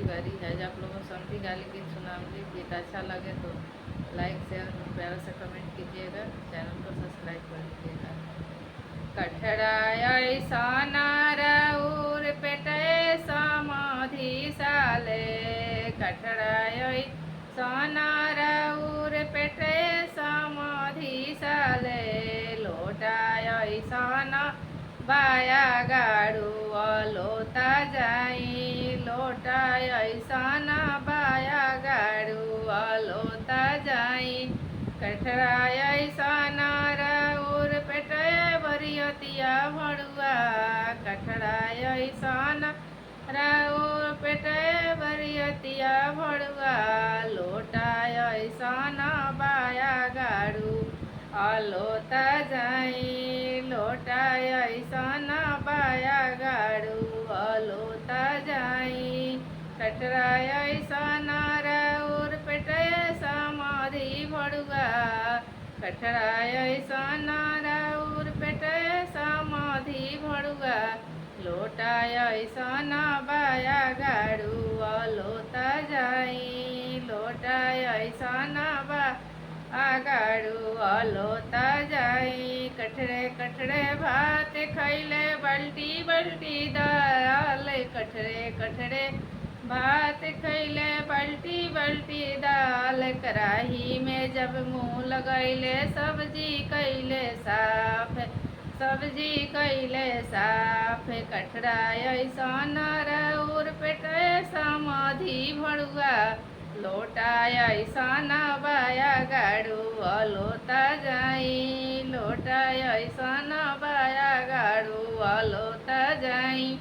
बारी है। आप लोगों समझी गाली गीत सुनाऊंगी। गीत अच्छा लगे तो लाइक शेयर प्यारा से कमेंट कीजिएगा, चैनल को सब्सक्राइब कर लीजिएगा। कठड़ा ऐसा नारउर पेटे समाधि साले, कठड़ा ऐसा नारउर पेटे समाधि साले, लोटा ऐसा न बाया गाड़ू लोता जाई, लोटा ऐसा न बाया गाड़ू लोता जाई, कठड़ा ऐसा नारउर पेटे बरियतिया भड़ुआ, कठड़ा ऐसा नारउर पेटे बरियतिया भड़ुआ, लोटा ऐसा न बाया गाड़ू लोता जाई, लोटा ऐसा न बाया गाड़ू लोता जाई, कठड़ा ऐसा नारउर पेटे समाधि भड़ुआ, कठड़ा ऐसा नारउर पेटे समाधि भड़ुआ, लोटा ऐसा न बाया गाड़ू लोता जाई, लोटा ऐसा न गाड़ू लोता जाई, कठड़े कठड़े भात खैले बल्टी बल्टी दाल, कठड़े कठड़े भात खैले बल्टी बल्टी दाल, कराही में जब मुँह लगैले सब्जी कैले साफ, सब्जी कैले साफ, कठड़ा ऐसा नारउर पेटे समाधि भड़ुआ, लोटा ऐसा न बाया गाड़ू लोता जाई, लोटा ऐसा न बाया गाड़ू लोता जाई।